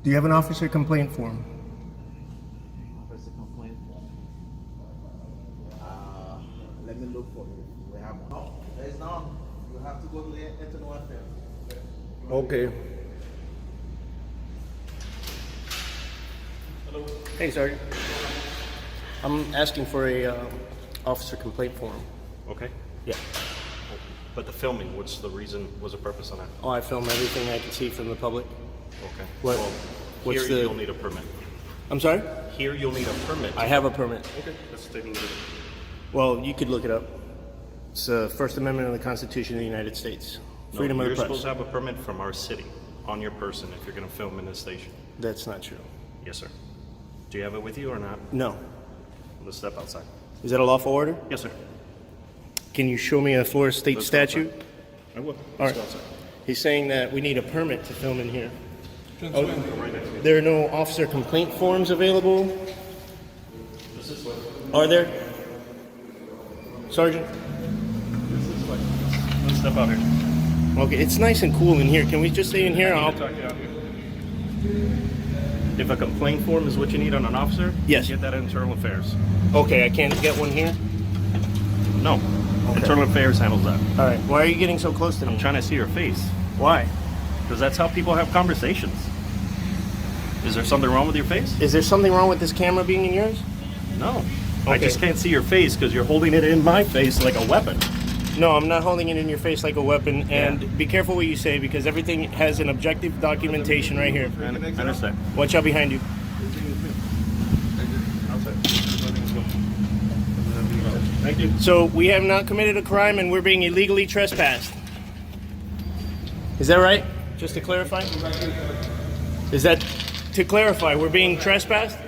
Do you have an officer complaint form? Officer complaint form. Let me look for it. We have one. No, there is none. You have to go to the internal affairs. Okay. Hello. Hey, Sergeant. I'm asking for a officer complaint form. Okay. Yeah. But the filming, what's the reason, what's the purpose on that? Oh, I film everything I can see from the public. Okay. What- Well, what's here the- you'll need a permit. I'm sorry? Here you'll need a permit. I have a permit. Okay. Let's take a look at it. Well, you could look it up. It's the First Amendment of the Constitution of the United States. Freedom No, of you're the supposed press. to have a permit from our city on your person if you're going to film in this station. That's not true. Yes, sir. Do you have it with you or not? No. Let's step outside. Is that a lawful order? Yes, sir. Can you show me a Florida state Let's go statute? outside. I will. All Let's right. go outside. He's saying that we need a permit to film in here. Oh, Right next to you. there are no officer complaint forms available? This is what. Are there? Sergeant? This is what. Let's step out here. Okay, it's nice and cool in here. Can we just stay in here? I I'll... need to talk to you out here. If a complaint form is what you need on an officer, Yes. get that at Internal Affairs. Okay, I can't get one here? No. Internal Affairs handles that. All right. Why are you getting so close to me? I'm trying to see your face. Why? Because that's how people have conversations. Is there something wrong with your face? Is there something wrong with this camera being in yours? No. I Okay. just can't see your face because you're holding it in my face like a weapon. No, I'm not holding it in your face like a weapon. And Yeah. be careful what you say because everything has an objective documentation right here. I understand. Watch out behind you. Thank you. So we have not committed a crime and we're being illegally trespassed. Is that right? Just to clarify? Is that to clarify? We're being trespassed?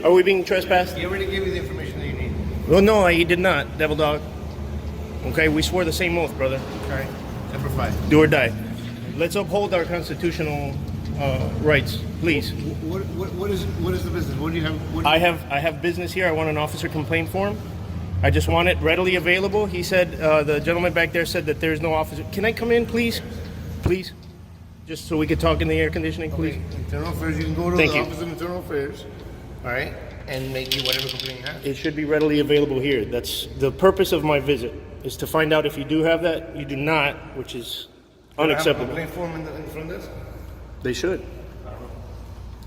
Are we being trespassed? He already gave you the information that you need. Well, no, he did not, Devil Dog. Okay, we swore the same oath, brother. All right. Number 5. Do or die. Let's uphold our constitutional rights, please. What is the business? What do you have? I have business here. I want an officer complaint form. I just want it readily available. He said, the gentleman back there said that there's no officer. Can I come in, please? Please? Just so we could talk in the air conditioning, please? Internal Affairs. You can go to Thank the you. Office of Internal Affairs. All right. And make you whatever complaint you have. It should be readily available here. That's the purpose of my visit, is to find out if you do have that. You do not, which is unacceptable. Complaint form in front of this? They should.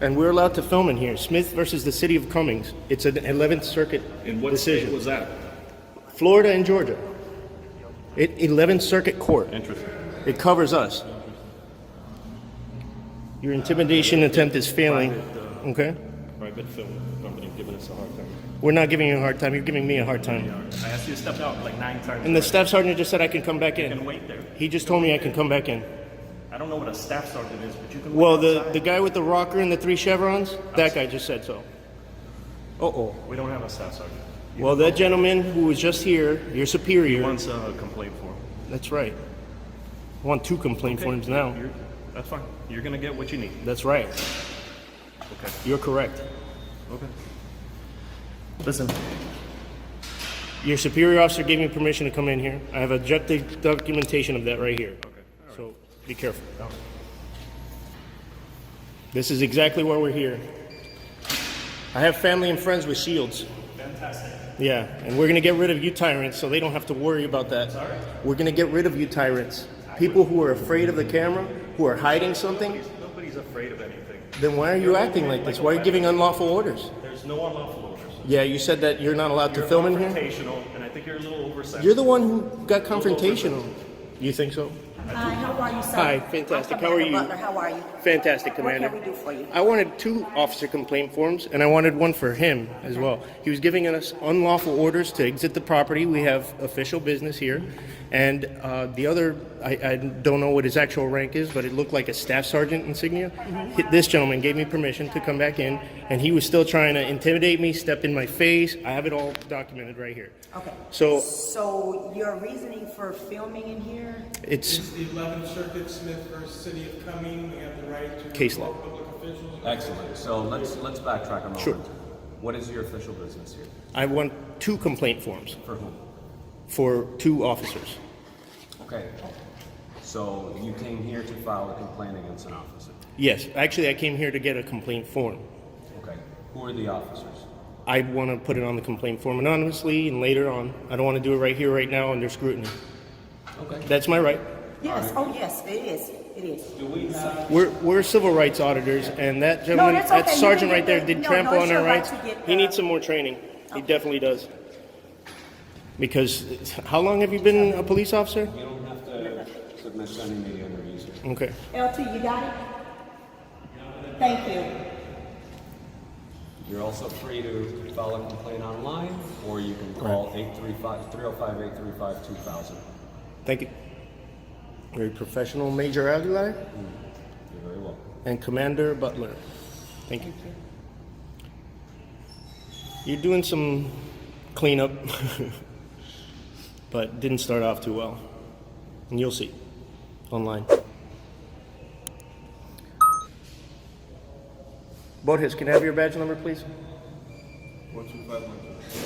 And we're allowed to film in here. Smith versus the City of Cummings. It's an 11th Circuit In what decision. state was that? Florida and Georgia. 11th Circuit Court. Interesting. It covers us. Your intimidation attempt is failing. Okay? Private film company giving us a hard time. We're not giving you a hard time. You're giving me a hard time. I asked you to step out like 9 times. And the staff sergeant just said I can come back You can in. wait there. He just told me I can come back in. I don't know what a staff sergeant is, but you can Well, wait the outside. guy with the rocker and the 3 chevrons, that guy just said so. Uh-oh. We don't have a staff sergeant. Well, that gentleman who was just here, your He superior. wants a complaint form. That's right. I want 2 complaint forms now. That's fine. You're going to get what you need. That's right. Okay. You're correct. Okay. Listen, Your superior officer gave me permission to come in here. I have objective documentation of that right here. Okay. So be careful. This is exactly why we're here. I have family and friends with shields. fantastic. Yeah, and we're gonna get rid of you tyrants so they don't have to worry about that. Sorry? We're gonna get rid of you tyrants. People who are afraid of the camera, who are hiding something, Nobody's afraid of anything. then why are you acting like this? Why are you giving unlawful orders? There's no unlawful orders. Yeah, you said that you're not allowed to You're film in here? confrontational, and I think you're a little oversensitive. You're the one who got confrontational. You think so? Hi, how are you, sir? Hi, fantastic. I'm How are Commander you? Butler. How are you? Fantastic, Commander. What can we do for you? I wanted 2 officer complaint forms, and I wanted one for him as well. He was giving us unlawful orders to exit the property. We have official business here. And the other, I don't know what his actual rank is, but it looked like a staff sergeant insignia. This gentleman gave me permission to come back in, and he was still trying to intimidate me, step in my face. I have it all documented right here. Okay. So So your reasoning for filming in here? it's It's the 11th Circuit, Smith versus City of Cumming. We have the right to Case law. report public officials. Excellent. So let's backtrack a moment. Sure. What is your official business here? I want 2 complaint forms For whom? for 2 officers. Okay. So you came here to file a complaint against an officer. Yes, actually, I came here to get a complaint form. Okay. Who are the officers? I want to put it on the complaint form anonymously and later on. I don't want to do it right here, right now, under scrutiny. Okay. That's my right. Yes, oh, yes, it is, it is. Do we have? We're civil rights auditors, and that gentleman, that's okay. that You sergeant can right there, get did the- trample no, on it's our your right rights. to get, He needs some more training. He definitely does. Because how long have you been a police officer? You don't have to submit to any media interviews here. Okay. LT, you got it? Thank you. You're also free to file a complaint online, or you can call 305-835-2000. Thank you. Very professional, Major Aguilar You're very welcome. and Commander Butler. Thank you. You're doing some cleanup, but didn't start off too well. And you'll see online. Borges, can I have your badge number, please? 1251.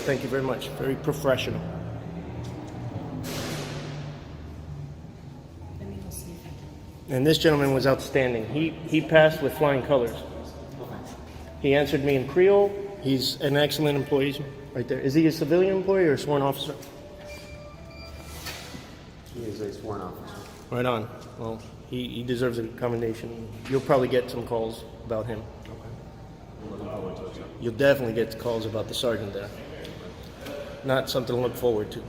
Thank you very much. Very professional. And this gentleman was outstanding. He passed with flying colors. He answered me in Creole. He's an excellent employee right there. Is he a civilian employee or a sworn officer? He is a sworn officer. Right on. Well, he deserves a commendation. You'll probably get some calls about him. I'm looking forward to it, sir. You'll definitely get calls about the sergeant there. Not something to look forward to.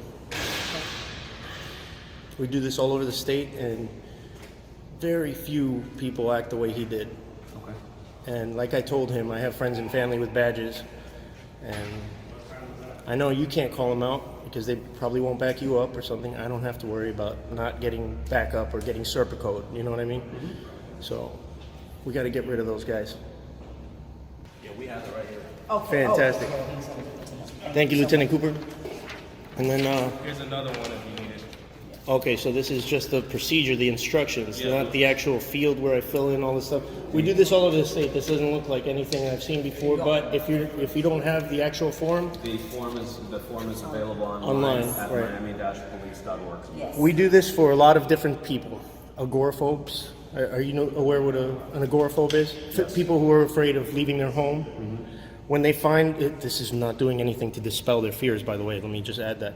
We do this all over the state, and very few people act the way he did. Okay. And like I told him, I have friends and family with badges, and I know you can't call them out because they probably won't back you up or something. I don't have to worry about not getting backup or getting Serpico, you know what I mean? So we got to get rid of those guys. Okay. Fantastic. Thank you, Lieutenant Cooper. And then, Here's another one if you need it. okay, so this is just the procedure, the instructions, not the actual field where I fill in all this stuff. We do this all over the state. This doesn't look like anything I've seen before, but if you don't have the actual form, The form is available Online, at right. miami-police.org. Yes. we do this for a lot of different people. Agoraphobes. Are you aware what an agoraphobe is? People who are afraid of leaving their home. When they find it, this is not doing anything to dispel their fears, by the way. Let me just add that.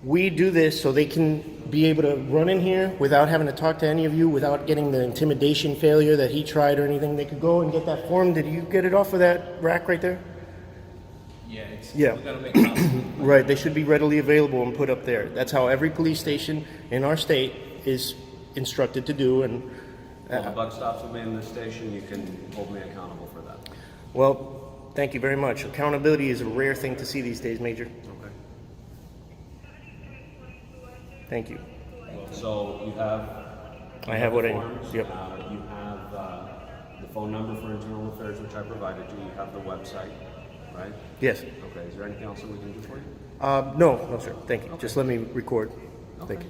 We do this so they can be able to run in here without having to talk to any of you, without getting the intimidation failure that he tried or anything. They could go and get that form. Did you get it off of that rack right there? Yeah, it's, Yeah. we're gonna make copies. Right, they should be readily available and put up there. That's how every police station in our state is instructed to do. And Well, the buck stops with me in this station. You can hold me accountable for that. well, thank you very much. Accountability is a rare thing to see these days, Major. Okay. Thank you. So you have. I have what I need. forms, Yep. You have the phone number for internal affairs, which I provided you. You have the website, right? Yes. Okay. Is there anything else that we can do for you? No, sir. Thank you. Just let me record. Thank you.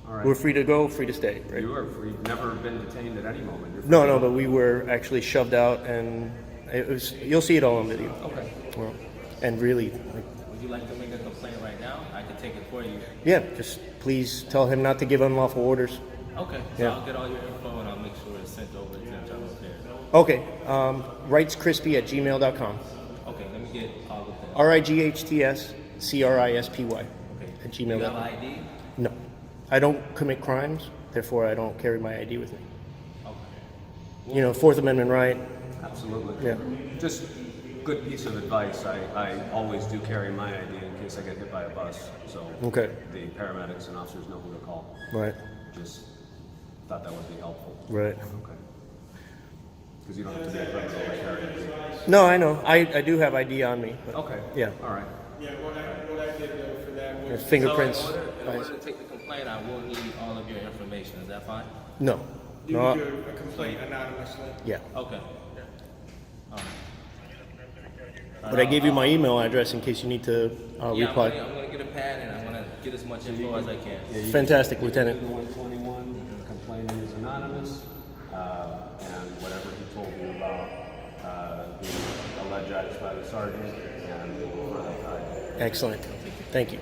All right. We're free to go, free to stay, right? You are free. Never been detained at any moment. You're free No, to no, go. but we were actually shoved out, and it was. You'll see it all on video. Okay. Well, and really, Would you like to make a complaint right now? I can take it for you. yeah. Just please tell him not to give unlawful orders. Okay, so Yeah. I'll get all your info and I'll make sure it's sent over to internal affairs. Okay. Rightscrispy@gmail.com. Okay, let me get all of that. RIGHTSCRISPY Okay. at You have gmail.com. ID? No, I don't commit crimes. Therefore, I don't carry my ID with me. Okay. You know, Fourth Amendment right. Absolutely. Yeah. Just good piece of advice. I always do carry my ID in case I get hit by a bus. So Okay. the paramedics and officers know who to call. Right. Just thought that would be helpful. Right. Okay. Because you don't have to be a criminal to carry ID. No, I know. I do have ID on me. But Okay. Yeah. All right. Yeah, what I did for that was. Fingerprints. So in order to take the complaint, I will need all of your information. Is that fine? No. You No. do a complaint anonymously. Yeah. Okay. But I gave you my email address in case you need to Yeah, reply. I'm gonna get a pad and I'm gonna get as much info as I can. Fantastic, Lieutenant. 121, complaining is anonymous, and whatever he told you about the alleged acts by the sergeant and further guide. Excellent. Thank you.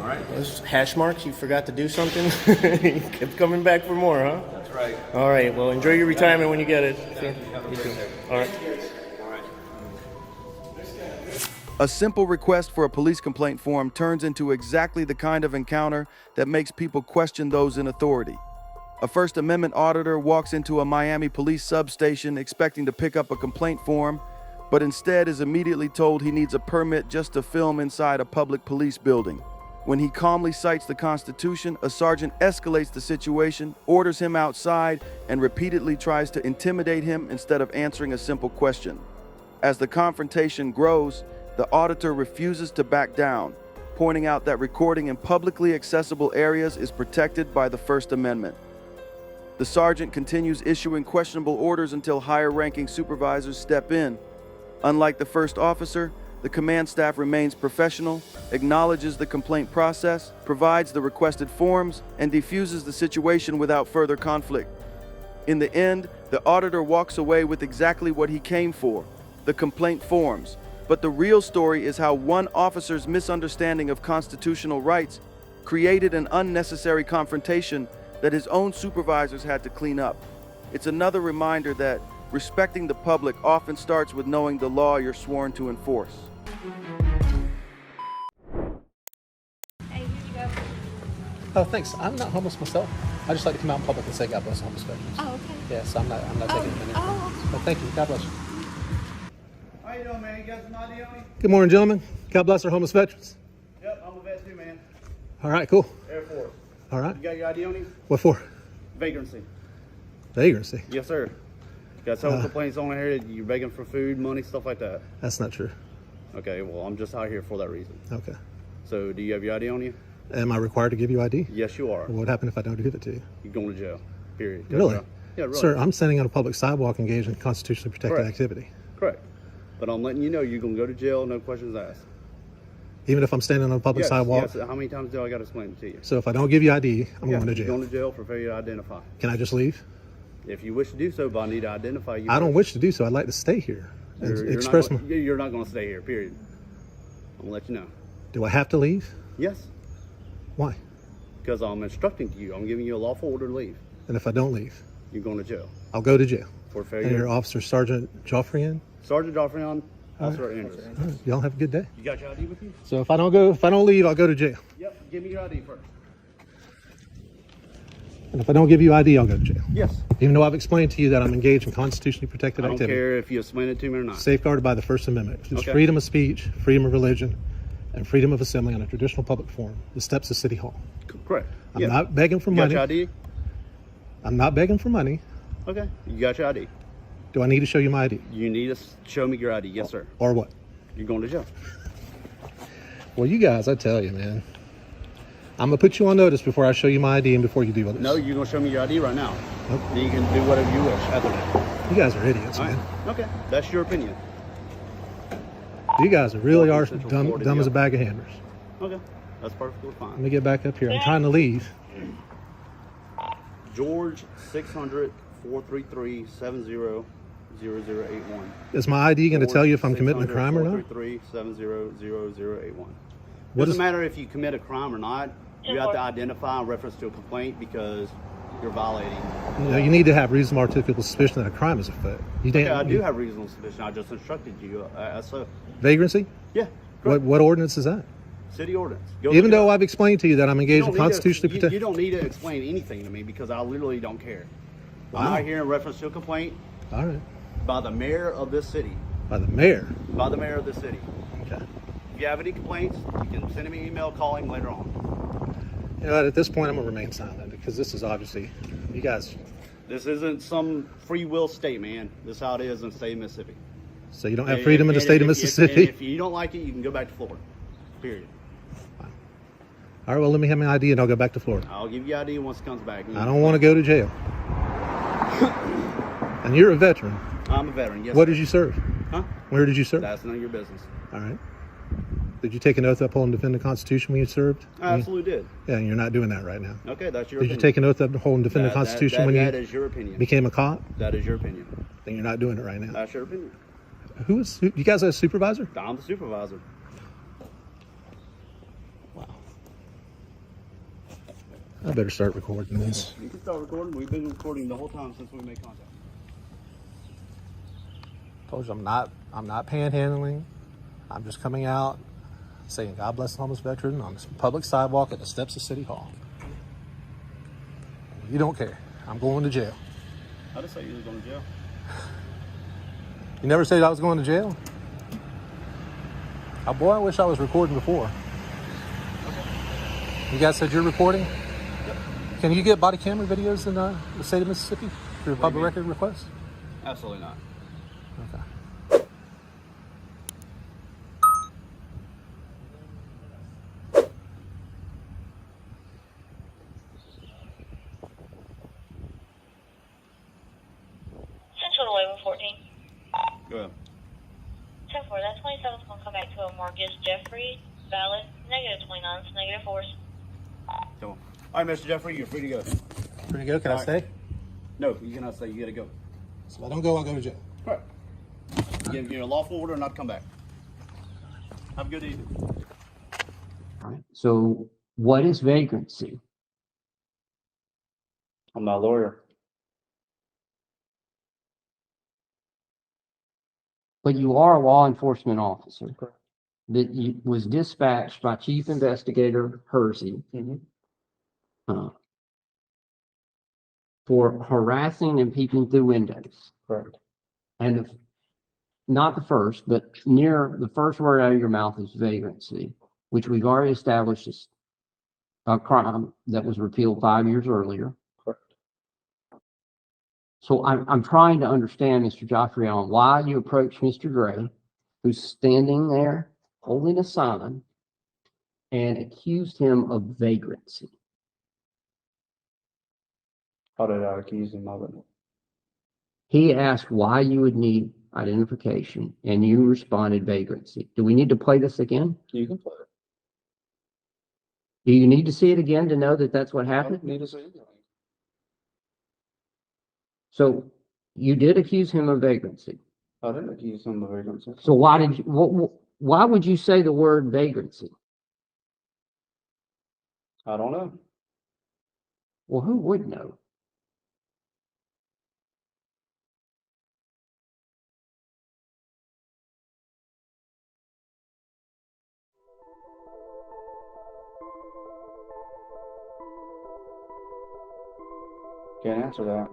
All right. Those hash marks, you forgot to do something? You kept coming back for more, huh? That's right. right. All right. Well, enjoy your retirement when you get it. Sir. You too. All right. A simple request for a police complaint form turns into exactly the kind of encounter that makes people question those in authority. A First Amendment auditor walks into a Miami police substation expecting to pick up a complaint form, but instead is immediately told he needs a permit just to film inside a public police building. When he calmly cites the Constitution, a sergeant escalates the situation, orders him outside, and repeatedly tries to intimidate him instead of answering a simple question. As the confrontation grows, the auditor refuses to back down, pointing out that recording in publicly accessible areas is protected by the First Amendment. The sergeant continues issuing questionable orders until higher-ranking supervisors step in. Unlike the first officer, the command staff remains professional, acknowledges the complaint process, provides the requested forms, and diffuses the situation without further conflict. In the end, the auditor walks away with exactly what he came for, the complaint forms. But the real story is how one officer's misunderstanding of constitutional rights created an unnecessary confrontation that his own supervisors had to clean up. It's another reminder that respecting the public often starts with knowing the law you're sworn to enforce. Hey, here you go. Oh, thanks. I'm not homeless myself. I just like to come out in public and say God bless the homeless veterans. Oh, okay. Yes, I'm not taking a minute. Oh. But thank you. God bless you. How you doing, man? You got some ID on me? Good morning, gentlemen. God bless our homeless veterans. Yep, I'm a vet too, man. All right, cool. Air Force. All right. You got your ID on you? What for? Vagrancy. Vagrancy. Yes, sir. Got several complaints on here that you're begging for food, money, stuff like that. That's not true. Okay, well, I'm just out here for that reason. Okay. So, do you have your ID on you? Am I required to give you ID? Yes, you are. What would happen if I don't give it to you? You're going to jail. Period. Really? Yeah, really. Sir, I'm standing on a public sidewalk engaged in constitutionally protected Correct. activity. Correct. But I'm letting you know you're going to go to jail, no questions asked. Even if I'm standing on a public Yes, sidewalk? yes. How many times do I got to explain it to you? So if I don't give you ID, I'm Yes, going to you're jail. going to jail for failure to identify. Can I just leave? If you wish to do so, but I need to identify you. I don't first. wish to do so. I'd like to stay here and You're express not, my... You're not going to stay here, period. I'm going to let you know. Do I have to leave? Yes, Why? because I'm instructing to you. I'm giving you a lawful order to leave. And if I don't leave, You're going to jail I'll go to jail. for And failure. your Officer Sergeant Joffrey in? Sergeant Joffrey, Officer Andrews. All right, y'all have a good day. You got your ID with you? So if I don't leave, I'll go to jail. Yep. Give me your ID first. And if I don't give you ID, I'll go to jail. Yes. Even though I've explained to you that I'm engaged in constitutionally protected I don't activity. care if you explain it to me or not. Safeguarded by the First Amendment. It's Okay. freedom of speech, freedom of religion, and freedom of assembly on a traditional public forum, the steps of City Hall. Correct. I'm not begging for You got money. your ID? I'm not begging for money. Okay. You got your ID. Do I need to show you my ID? You need to show me your ID. Yes, sir. Or what? You're going to jail. Well, you guys, I tell you, man. I'm going to put you on notice before I show you my ID and before you do all this. No, you're going to show me your ID right now. Okay. Then you can do whatever you wish after that. You guys are idiots, All right. man. Okay. That's your opinion. You guys really are Central dumb, Florida dumb as a jail. bag of hammers. Okay. That's perfectly Let fine. me get back up here. I'm trying to leave. George 600-433-700081. Is my ID going to tell you if I'm committing a crime or not? 433-700081. What Doesn't is- matter if you commit a crime or not. You have to identify in reference to a complaint because you're violating. You know, you need to have reasonable articulable suspicion that a crime is afoot. You Okay, didn't- I do have reasonable suspicion. I just instructed you. So, Vagrancy? yeah. correct. What ordinance is that? City ordinance. Go Even look it though up. I've explained to you that I'm You engaged don't in need to- constitutionally you protected... don't need to explain anything to me because I literally don't care. I'm Wow. out here in reference to a complaint All right. by the mayor of this city. By the mayor. By the mayor of this city. Okay. If you have any complaints, you can send me an email, call him later on. You know what, at this point, I'm going to remain silent because this is obviously... You guys... This isn't some free will state, man. This is how it is in the state of Mississippi. So you don't have freedom in the state of Mississippi? If you don't like it, you can go back to Florida. Period. All right, well, let me have my ID and I'll go back to Florida. I'll give you ID once it comes back. I don't want to go to jail. And you're a veteran. I'm a veteran, yes. What sir. did you serve? Huh? Where did you serve? That's none of your business. All right. Did you take an oath to uphold and defend the Constitution when you served? I absolutely did. Yeah, and you're not doing that right now. Okay, that's your Did you opinion. take an oath to uphold and defend the Constitution when that you is your opinion. became a cop? That is your opinion. Then you're not doing it right now. That's your opinion. You guys have a supervisor? I'm the supervisor. Wow. I better start recording this. You can start recording. We've been recording the whole time since we made contact. Told you I'm not panhandling. I'm just coming out saying God bless the homeless veteran on this public sidewalk at the steps of City Hall. You don't care. I'm going to jail. I didn't say you were going to jail. You never said I was going to jail? Oh boy, I wish I was recording before. You guys said you're recording? Yep. Can you get body camera videos in the state of Mississippi through a public record request? Absolutely not. Okay. Central to Waywood 14. Go ahead. 10-4, that 27's going to come back to a Marcus Jeffrey, valid, negative 29s, negative 4s. Come on. All right, Mr. Jeffrey, you're free to go. Pretty good. Can I All right. stay? No, you cannot stay. You got to go. So if I don't go, I'll go to jail. Correct. You're a lawful order not to come back. Have a good evening. All right. So what is vagrancy? I'm not a lawyer. But you are a law enforcement officer that was dispatched by Chief Investigator Hersey for harassing and peeping through windows. Correct. And not the first, but near the first word out of your mouth is vagrancy, which we've already established is a crime that was repealed 5 years earlier. Correct. So I'm trying to understand, Mr. Joffrey, on why you approached Mr. Gray, who's standing there holding a sign, and accused him of vagrancy. How did I accuse him of it? He asked why you would need identification, and you responded vagrancy. Do we need to play this again? You can play it. Do you need to see it again to know that that's what I happened? don't need to say anything. So you did accuse him of vagrancy. I didn't accuse him of vagrancy. So why did you? Why would you say the word vagrancy? I don't know. Well, who would know? Can't answer that.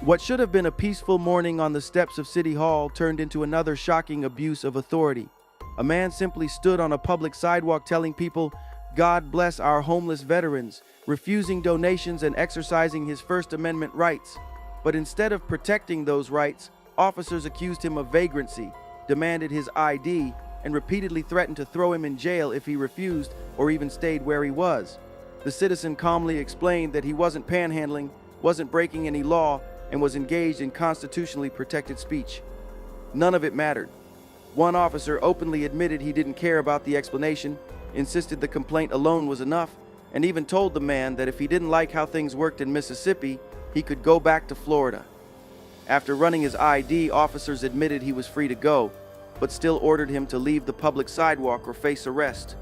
What should have been a peaceful morning on the steps of City Hall turned into another shocking abuse of authority. A man simply stood on a public sidewalk telling people, God bless our homeless veterans, refusing donations and exercising his First Amendment rights. But instead of protecting those rights, officers accused him of vagrancy, demanded his ID, and repeatedly threatened to throw him in jail if he refused or even stayed where he was. The citizen calmly explained that he wasn't panhandling, wasn't breaking any law, and was engaged in constitutionally protected speech. None of it mattered. One officer openly admitted he didn't care about the explanation, insisted the complaint alone was enough, and even told the man that if he didn't like how things worked in Mississippi, he could go back to Florida. After running his ID, officers admitted he was free to go, but still ordered him to leave the public sidewalk or face arrest.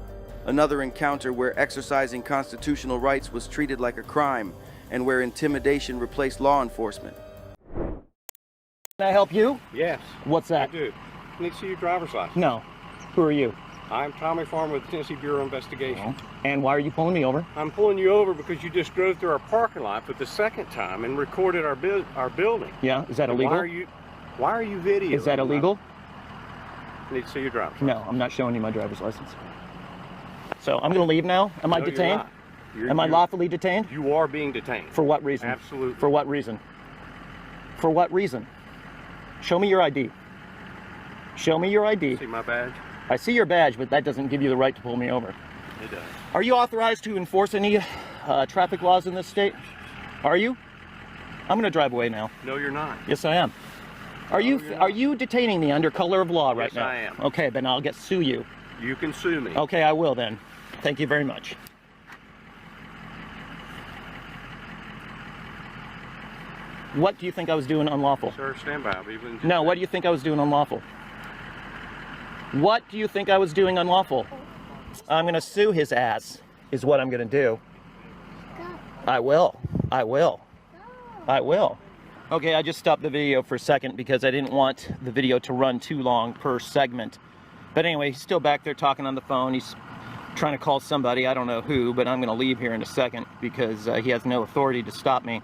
Another encounter where exercising constitutional rights was treated like a crime, and where intimidation replaced law enforcement. Can I help you? Yes. What's that? I do. I need to see your driver's license. No. Who are you? I'm Tommy Farmer with the Tennessee Bureau of Investigation. And why are you pulling me over? I'm pulling you over because you just drove through our parking lot for the second time and recorded our building. Yeah, is that illegal? Why are you videoing? Is that illegal? I need to see your driver's license. No, I'm not showing you my driver's license. So I'm going to leave now. Am I detained? Am I lawfully detained? You are being detained. For what reason? Absolutely. For what reason? For what reason? Show me your ID. Show me your ID. See my badge? I see your badge, but that doesn't give you the right to pull me over. It does. Are you authorized to enforce any traffic laws in this state? Are you? I'm going to drive away now. No, you're not. Yes, I am. Are you detaining me under color of law right now? Yes, I am. Okay, then I'll sue you. You can sue me. Okay, I will then. Thank you very much. What do you think I was doing unlawful? Sir, stand by. No, what do you think I was doing unlawful? What do you think I was doing unlawful? I'm going to sue his ass, is what I'm going to do. I will. I will. I will. Okay, I just stopped the video for a second because I didn't want the video to run too long per segment. But anyway, he's still back there talking on the phone. He's trying to call somebody. I don't know who, but I'm going to leave here in a second because he has no authority to stop me.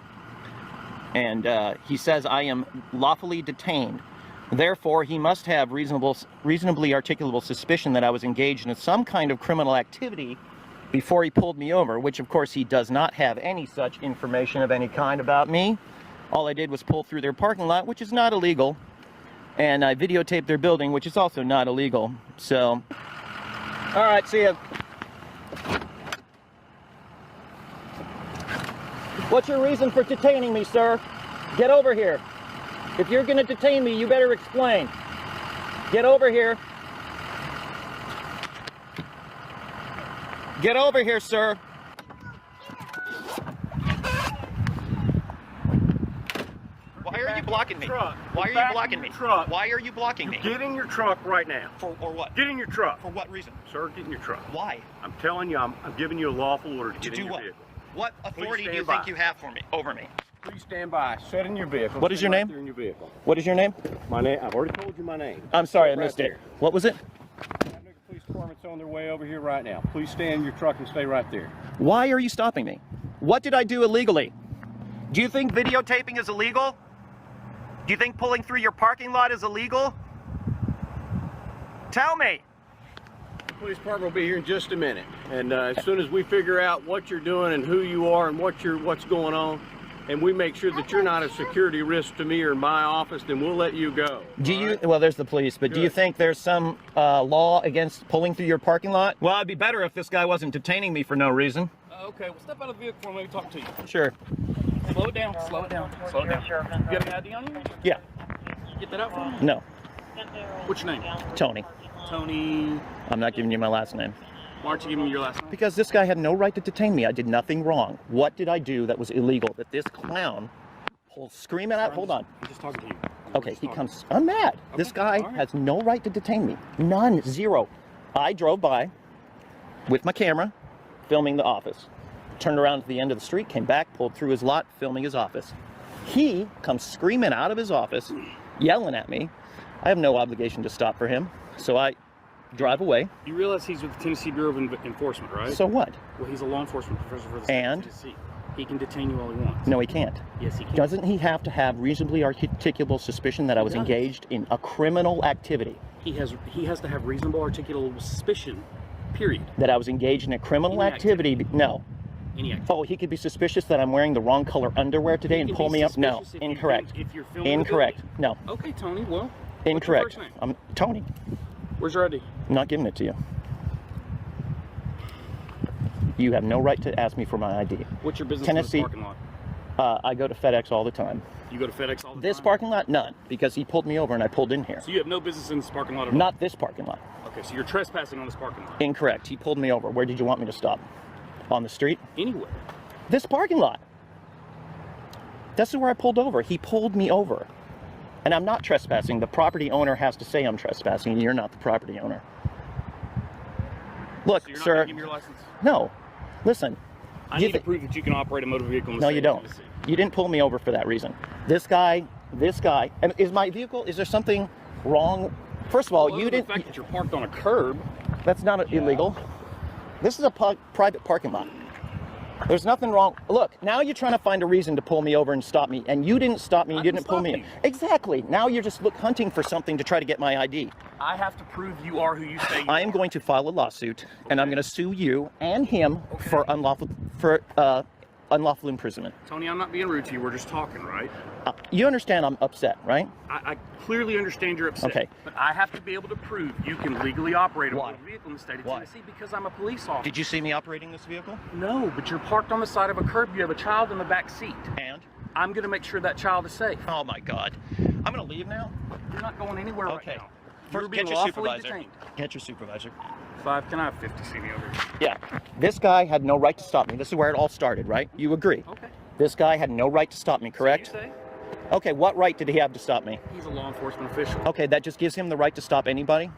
And he says I am lawfully detained. Therefore, he must have reasonably articulable suspicion that I was engaged in some kind of criminal activity before he pulled me over, which of course he does not have any such information of any kind about me. All I did was pull through their parking lot, which is not illegal, and I videotaped their building, which is also not illegal. So, all right, see ya. What's your reason for detaining me, sir? Get over here. If you're going to detain me, you better explain. Get over here. Get over here, sir. Why are you blocking me? Why are you blocking me? Why are you blocking me? Get in your truck right now. Or what? Get in your truck. For what reason? Sir, get in your truck. Why? I'm telling you, I'm giving you a lawful order to get in do your what? vehicle. What authority do you think you have for me? Over me? Please stand by. Sit in your vehicle. What is your name? Right there in your vehicle. What is your name? My name. I've already told you my name. I'm sorry, I Right missed there. it. What was it? Chattanooga Police Department's on their way over here right now. Please stay in your truck and stay right there. Why are you stopping me? What did I do illegally? Do you think videotaping is illegal? Do you think pulling through your parking lot is illegal? Tell me. The police department will be here in just a minute, and as soon as we figure out what you're doing and who you are and what's going on, and we make sure that you're not a security risk to me or my office, then we'll let you go. Do you, well, there's the police, but do you think there's some law against pulling through your parking lot? Well, it'd be better if this guy wasn't detaining me for no reason. Okay, well, step out of the vehicle and let me talk to you. Sure. Slow it down, slow it down, slow it down. You got an ID on you? Yeah. Get that out for me? No. What's your name? Tony. Tony. I'm not giving you my last name. Why aren't you giving me your last name? Because this guy had no right to detain me. I did nothing wrong. What did I do that was illegal that this clown pulls screaming out? Hold on. I'm just talking to you. Okay, he comes. I'm mad. This guy has no right to detain me. None. Zero. I drove by with my camera, filming the office. Turned around at the end of the street, came back, pulled through his lot, filming his office. He comes screaming out of his office, yelling at me. I have no obligation to stop for him, so I drive away. You realize he's with the Tennessee Bureau of Enforcement, right? So what? Well, he's a law enforcement professor for the state And? of Tennessee. He can detain you all he wants. No, he can't. Yes, he can. Doesn't he have to have reasonably articulable suspicion that I was engaged in a criminal activity? He has to have reasonable articulable suspicion, period. That I was engaged in a criminal activity? No. Any activity. Oh, he could be suspicious that I'm wearing the wrong color underwear today and pull me up? No. Incorrect. If you're filming Incorrect. No. Okay, Tony, well. Incorrect. What's your first name? I'm Tony. Where's your ID? I'm not giving it to you. You have no right to ask me for my ID. What's your business Tennessee, in this parking lot? I go to FedEx all the time. You go to FedEx all the time? This parking lot? None. Because he pulled me over and I pulled in here. So you have no business in this parking lot at all? Not this parking lot. Okay, so you're trespassing on this parking lot? Incorrect. He pulled me over. Where did you want me to stop? On the street? Anywhere. This parking lot. That's where I pulled over. He pulled me over. And I'm not trespassing. The property owner has to say I'm trespassing. You're not the property owner. Look, So you're not sir. gonna give me your license? No. Listen. I need to prove that you can operate a motor vehicle in the No, state you of don't. Tennessee. You didn't pull me over for that reason. This guy, and is my vehicle, is there something wrong? First of all, Well, you the didn't. fact that you're parked on a curb. That's not illegal. This is a private parking lot. There's nothing wrong. Look, now you're trying to find a reason to pull me over and stop me, and you didn't stop me. You didn't pull me in. Exactly. Now you're just hunting for something to try to get my ID. I have to prove you are who you say you are. I am going to file a lawsuit, and I'm going to sue you and him for unlawful imprisonment. Tony, I'm not being rude to you. We're just talking, right? You understand I'm upset, right? I clearly understand you're upset. Okay. But I have to be able to prove you can legally operate a motor vehicle in the state of Why? Tennessee because I'm a police officer. Did you see me operating this vehicle? No, but you're parked on the side of a curb. You have a child in the back seat. And? I'm going to make sure that child is safe. Oh my God. I'm going to leave now? You're not going anywhere right now. You're First, being get your lawfully supervisor. detained. Get your supervisor. 5, can I have 50 see me over here? Yeah. This guy had no right to stop me. This is where it all started, right? You agree? Okay. This guy had no right to stop me, correct? So you say? Okay, what right did he have to stop me? He's a law enforcement official. Okay, that just gives him the right to stop anybody?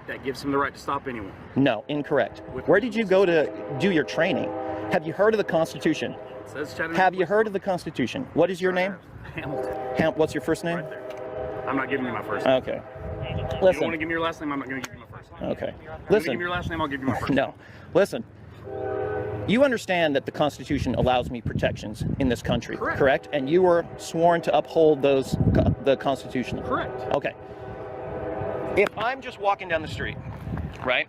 That gives him the right to stop anyone. No, incorrect. Where did you go to do your training? Have you heard of the Constitution? It says Chattanooga. Have you heard of the Constitution? What is your name? Hamilton. What's your first name? Right there. I'm not giving you my first name. Okay. You don't Listen. want to give me your last name, I'm not going to give you my first name. Okay. You want to Listen. give me your last name, I'll give you my first name. No. Listen. You understand that the Constitution allows me protections in this country, correct? And you were sworn to uphold the Constitution. Correct. Okay. If I'm just walking down the street, right?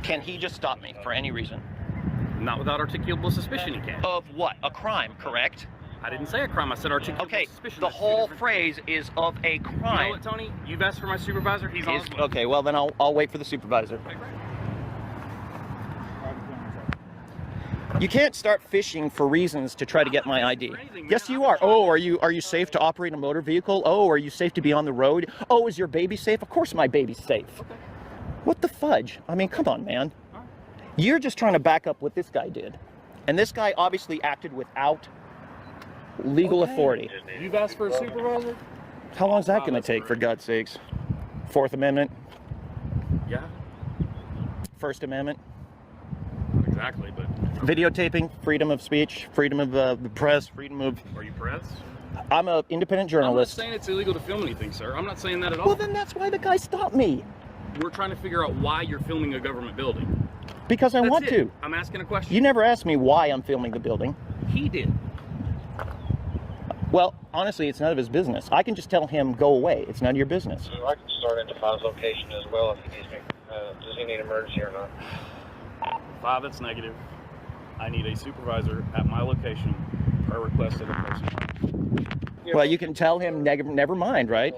Can he just stop me for any reason? Not without articulable suspicion, he can. Of what? A crime, correct? I didn't say a crime, I said articulable suspicion. The whole phrase is of a crime. You know what, Tony? You've asked for my supervisor, he's on his way. Okay, well then I'll wait for the supervisor. You can't start fishing for reasons to try to get my ID. Yes, you are. Oh, are you safe to operate a motor vehicle? Oh, are you safe to be on the road? Oh, is your baby safe? Of course my baby's safe. What the fudge? I mean, come on, man. You're just trying to back up what this guy did. And this guy obviously acted without legal authority. You've asked for a supervisor? How long is that going to take, for God's sakes? Fourth Amendment? Yeah. First Amendment? Exactly, but... Videotaping, freedom of speech, freedom of the press, freedom of... Are you press? I'm an independent journalist. I'm not saying it's illegal to film anything, sir. I'm not saying that at all. Well, then that's why the guy stopped me. We're trying to figure out why you're filming a government building. Because I want to. I'm asking a question. You never asked me why I'm filming the building. He did. Well, honestly, it's none of his business. I can just tell him, go away. It's none of your business. I can start into 5's location as well if he needs me. Does he need emergency or not? 5, that's negative. I need a supervisor at my location per request of the person. Well, you can tell him never mind, right?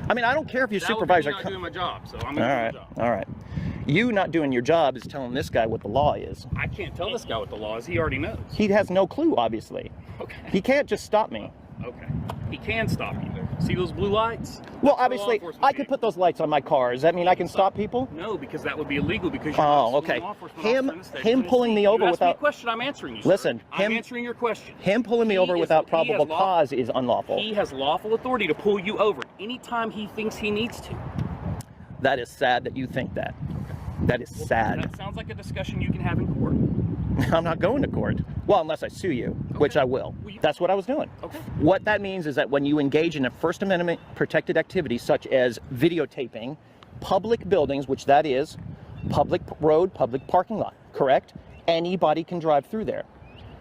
I mean, I don't care if your supervisor... That would be me not doing my job, so I'm going to do my job. All right. You not doing your job is telling this guy what the law is. I can't tell this guy what the law is. He already knows. He has no clue, obviously. Okay. He can't just stop me. Okay. He can stop you. See those blue lights? Well, obviously, I could put those lights on my car. Does that mean I can stop people? No, because that would be illegal because you're oh, okay. Him pulling me over without... without... a question, I'm answering you, sir. Listen, I'm answering your question. Him pulling me over without probable cause is unlawful. He has lawful authority to pull you over anytime he thinks he needs to. That is sad that you think that. That is sad. That sounds like a discussion you can have in court. I'm not going to court. Well, unless I sue you, which I will. That's what I was doing. Okay. What that means is that when you engage in a First Amendment protected activity such as videotaping public buildings, which that is, public road, public parking lot, correct? Anybody can drive through there,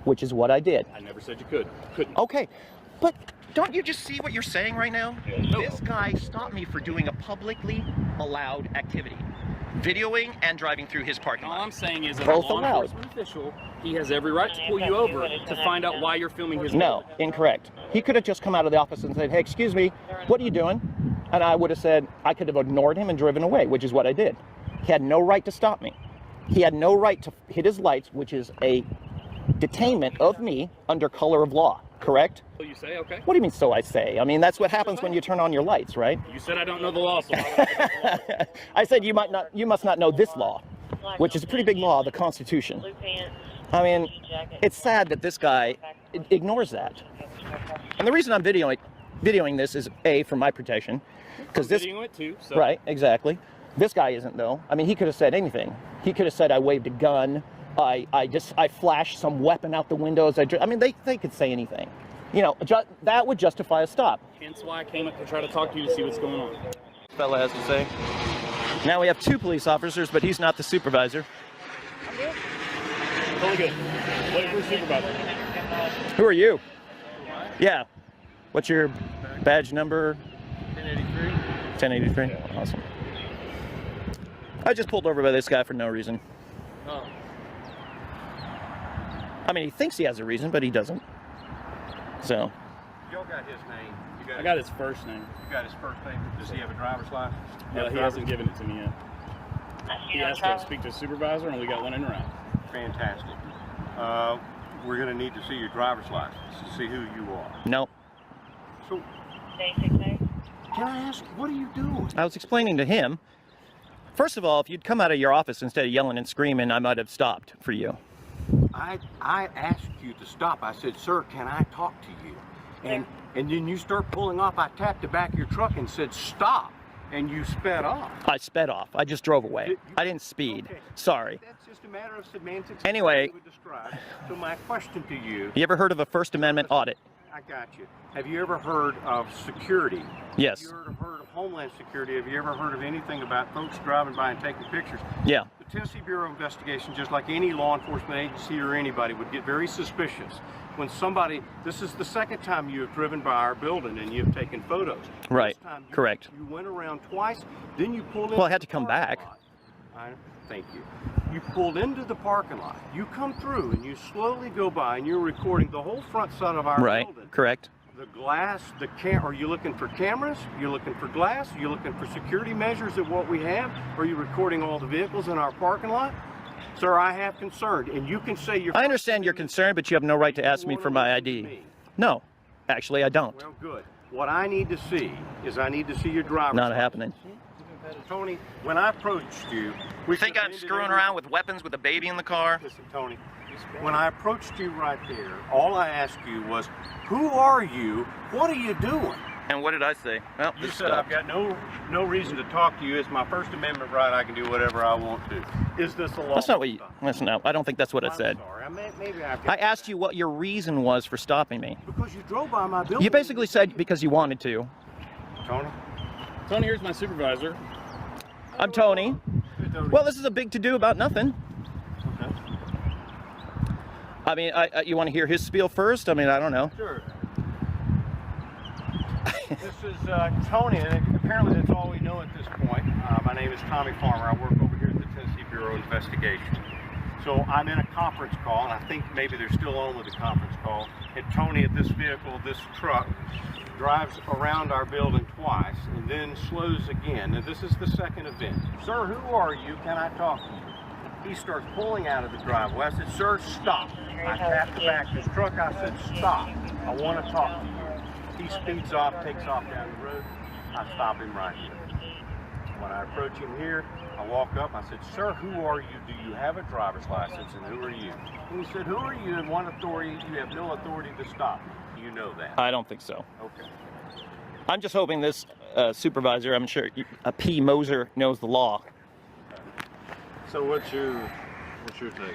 which is what I did. I never said you couldn't. Okay, but don't you just see what you're saying right now? No. This guy stopped me for doing a publicly allowed activity. Videoing and driving through his parking lot. All I'm saying is, as both a law allowed. enforcement official, he has every right to pull you over to find out why you're filming his No, incorrect. He could have just come out of the office and said, hey, excuse me, what are you doing? And I would have said, I could have ignored him and driven away, which is what I did. He had no right to stop me. He had no right to hit his lights, which is a detainment of me under color of law, correct? So you say, okay. What do you mean, so I say? I mean, that's what happens when you turn on your lights, right? You said I don't know the law, so I said you must not know this law, which is a pretty big law, the Constitution. I mean, it's sad that this guy ignores that. And the reason I'm videoing this is A, for my protection, because this... videoing it too, so. Right, exactly. This guy isn't, though. I mean, he could have said anything. He could have said I waved a gun, I flashed some weapon out the windows. I mean, they could say anything. You know, that would justify a stop. Hence why I came up to try to talk to you to see what's going on. Fella has to say. Now we have 2 police officers, but he's not the supervisor. I'm good. Totally good. Waiting for a supervisor. Who are you? Yeah. What's your badge number? 1083. 1083. Awesome. I just pulled over by this guy for no reason. Oh. I mean, he thinks he has a reason, but he doesn't. So. Y'all got his name. I got his first name. You got his first name. Does he have a driver's license? No, he hasn't given it to me yet. He asked to speak to a supervisor, and we got one in route. Fantastic. We're going to need to see your driver's license to see who you are. No. So, can I ask, what are you doing? I was explaining to him. First of all, if you'd come out of your office instead of yelling and screaming, I might have stopped for you. I asked you to stop. I said, sir, can I talk to you? And then you start pulling off. I tapped the back of your truck and said, stop. And you sped off. I sped off. I just drove away. I didn't speed. Okay. Sorry. That's just a matter of semantics. Anyway. You would describe. So my question to you. You ever heard of a First Amendment audit? I got you. Have you ever heard of security? Yes. Have you ever heard of Homeland Security? Have you ever heard of anything about folks driving by and taking pictures? Yeah. The Tennessee Bureau of Investigation, just like any law enforcement agency or anybody, would get very suspicious when somebody, this is the second time you have driven by our building and you've taken photos. Right. This time Correct. You went around twice, then you pulled in. Well, I had to come back. Thank you. You pulled into the parking lot. You come through and you slowly go by and you're recording the whole front side of our building. Right. Correct. The glass, are you looking for cameras? You're looking for glass? Are you looking for security measures at what we have? Are you recording all the vehicles in our parking lot? Sir, I have concern, and you can say you're... I understand your concern, but you have no right to ask me for my ID. No, actually I don't. Well, good. What I need to see is I need to see your driver's Not license. happening. Tony, when I approached you... You think I'm screwing around with weapons with a baby in the car? Listen, Tony, when I approached you right there, all I asked you was, who are you? What are you doing? And what did I say? Well, You this said, stuff. I've got no reason to talk to you. It's my First Amendment right. I can do whatever I want to. Is this a law? That's not what you... Listen, no, I don't think that's what I I'm said. sorry. Maybe I've I got... asked you what your reason was for stopping me. Because you drove by my building. You basically said because you wanted to. Tony? Tony, here's my supervisor. I'm Tony. Well, this is a big to-do about nothing. Okay. I mean, you want to hear his spiel first? I mean, I don't know. Sure. This is Tony, and apparently that's all we know at this point. My name is Tommy Farmer. I work over here at the Tennessee Bureau of Investigation. So I'm in a conference call, and I think maybe they're still on with the conference call. And Tony, at this vehicle, this truck, drives around our building twice and then slows again. Now, this is the second event. Sir, who are you? Can I talk to you? He starts pulling out of the driveway. I said, sir, stop. I tapped the back of his truck. I said, stop. I want to talk to you. He speeds off, takes off down the road. I stop him right here. When I approach him here, I walk up. I said, sir, who are you? Do you have a driver's license? And who are you? And he said, who are you? And what authority? You have no authority to stop me. You know that. I don't think so. Okay. I'm just hoping this supervisor, I'm sure P. Moser, knows the law. So what's your take?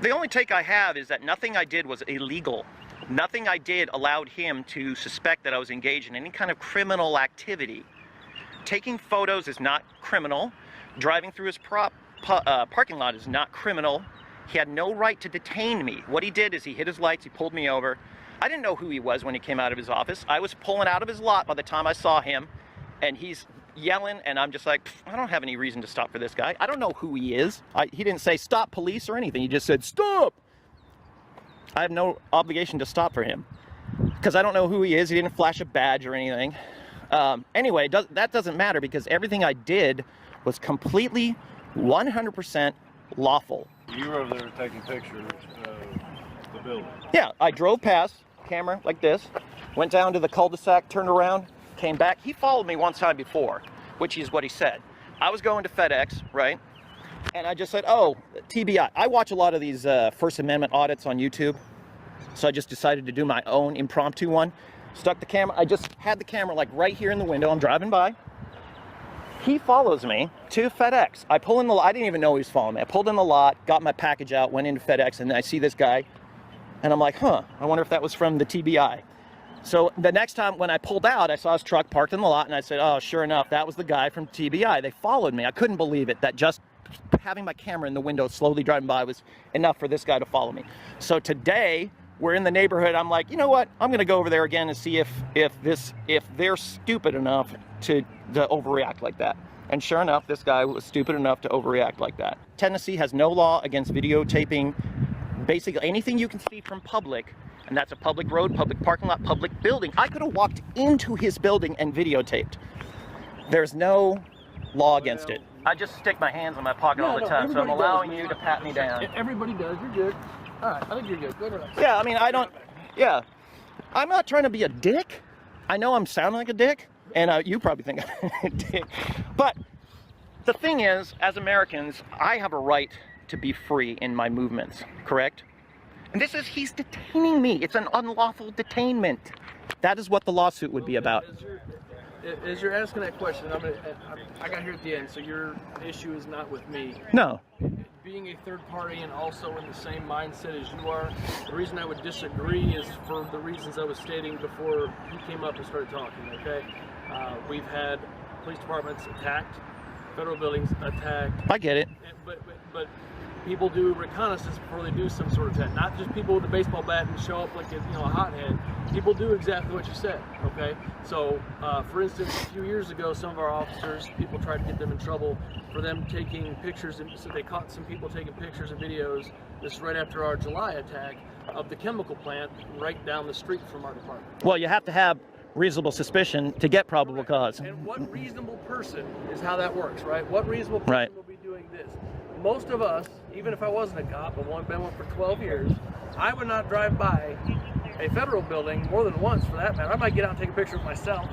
The only take I have is that nothing I did was illegal. Nothing I did allowed him to suspect that I was engaged in any kind of criminal activity. Taking photos is not criminal. Driving through his parking lot is not criminal. He had no right to detain me. What he did is he hit his lights, he pulled me over. I didn't know who he was when he came out of his office. I was pulling out of his lot by the time I saw him, and he's yelling, and I'm just like, I don't have any reason to stop for this guy. I don't know who he is. He didn't say stop police or anything. He just said stop. I have no obligation to stop for him because I don't know who he is. He didn't flash a badge or anything. Anyway, that doesn't matter because everything I did was completely 100% lawful. You were over there taking pictures of the building. Yeah, I drove past, camera like this, went down to the cul-de-sac, turned around, came back. He followed me one time before, which is what he said. I was going to FedEx, right? And I just said, oh, TBI. I watch a lot of these First Amendment audits on YouTube. So I just decided to do my own impromptu one. Stuck the camera, I just had the camera like right here in the window. I'm driving by. He follows me to FedEx. I pull in the lot, I didn't even know he was following me. I pulled in the lot, got my package out, went into FedEx, and I see this guy. And I'm like, huh, I wonder if that was from the TBI. So the next time when I pulled out, I saw his truck parked in the lot, and I said, oh, sure enough, that was the guy from TBI. They followed me. I couldn't believe it, that just having my camera in the window slowly driving by was enough for this guy to follow me. So today, we're in the neighborhood. I'm like, you know what? I'm going to go over there again and see if they're stupid enough to overreact like that. And sure enough, this guy was stupid enough to overreact like that. Tennessee has no law against videotaping basically anything you can see from public, and that's a public road, public parking lot, public building. I could have walked into his building and videotaped. There's no law against it. I just stick my hands in my pocket all the time, so I'm allowing you to pat me down. Everybody does. You're good. All right, I think you're good. Go relax. Yeah, I mean, I'm not trying to be a dick. I know I'm sounding like a dick, and you probably think I'm a dick. But the thing is, as Americans, I have a right to be free in my movements, correct? And he's detaining me. It's an unlawful detainment. That is what the lawsuit would be about. As you're asking that question, I got here at the end, so your issue is not with me. No. being a third party and also in the same mindset as you are. The reason I would disagree is for the reasons I was stating before you came up and started talking, okay? We've had police departments attacked, federal buildings attacked. I get it. But people do reconnaissance before they do some sort of attack. Not just people with a baseball bat and show up like a hothead. People do exactly what you said, okay? So, for instance, a few years ago, some of our officers, people tried to get them in trouble for them taking pictures, and so they caught some people taking pictures and videos. This is right after our July attack of the chemical plant right down the street from our department. Well, you have to have reasonable suspicion to get probable cause. And what reasonable person is how that works, right? What reasonable person will be doing this? Most of us, even if I wasn't a cop, I've been one for 12 years, I would not drive by a federal building more than once for that matter. I might get out and take a picture of myself,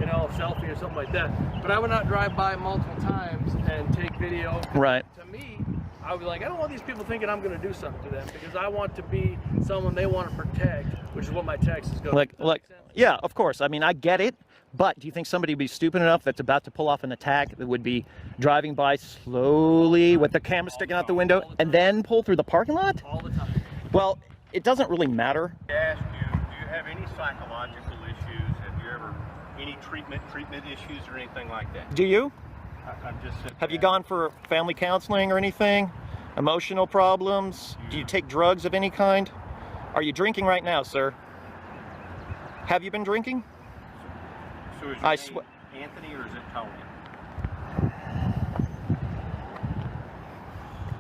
a selfie or something like that, but I would not drive by multiple times and take video. Right. To me, I would be like, I don't want these people thinking I'm going to do something to them, because I want to be someone they want to protect, which is what my text is going to. Yeah, of course. I mean, I get it. But do you think somebody would be stupid enough that's about to pull off an attack that would be driving by slowly with the camera sticking out the window and then pull through the parking lot? All the time. Well, it doesn't really matter. I asked you, do you have any psychological issues? Have you ever any treatment issues or anything like that? Do you? I'm just Have you gone for family counseling or anything? Emotional problems? Do you take drugs of any kind? Are you drinking right now, sir? Have you been drinking? So is your name Anthony or is it Tony?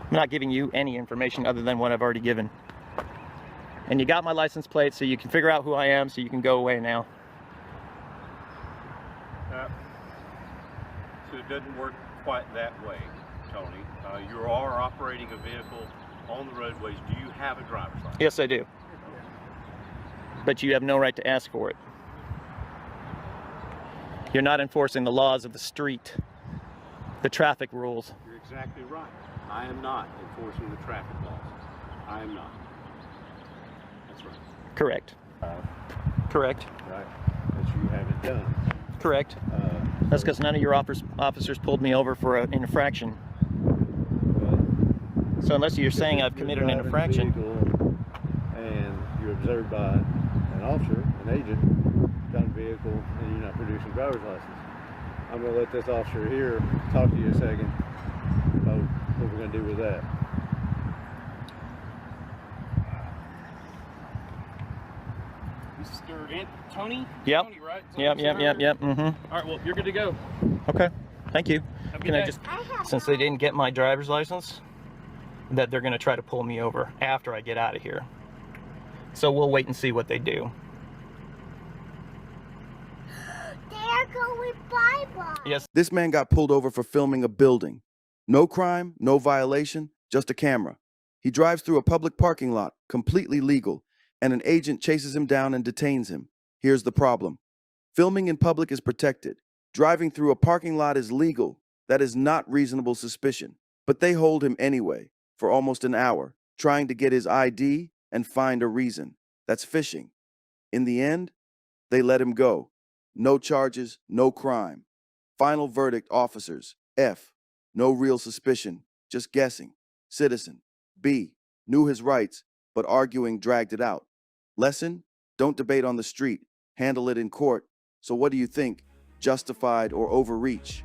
I'm not giving you any information other than what I've already given. And you got my license plate, so you can figure out who I am, so you can go away now. So it doesn't work quite that way, Tony. You are operating a vehicle on the roadways. Do you have a driver's license? Yes, I do. But you have no right to ask for it. You're not enforcing the laws of the street, the traffic rules. You're exactly right. I am not enforcing the traffic laws. I am not. That's right. Correct. Correct. Right. That you haven't done. Correct. That's because none of your officers pulled me over for an infraction. So unless you're saying I've committed an infraction. And you're observed by an officer, an agent, got a vehicle, and you're not producing a driver's license. I'm going to let this officer here talk to you a second about what we're going to do with that. Mr. Tony? Yep. Tony, right? Yep. Mm-hmm. All right, well, you're good to go. Okay. Thank you. Have a Can good I day. just, since they didn't get my driver's license, that they're going to try to pull me over after I get out of here. So we'll wait and see what they do. There go with Bye-Bye. Yes. This man got pulled over for filming a building. No crime, no violation, just a camera. He drives through a public parking lot, completely legal, and an agent chases him down and detains him. Here's the problem. Filming in public is protected. Driving through a parking lot is legal. That is not reasonable suspicion. But they hold him anyway, for almost an hour, trying to get his ID and find a reason. That's fishing. In the end, they let him go. No charges, no crime. Final verdict, officers. F. No real suspicion, just guessing. Citizen. B. Knew his rights, but arguing dragged it out. Lesson? Don't debate on the street. Handle it in court. So what do you think? Justified or overreach?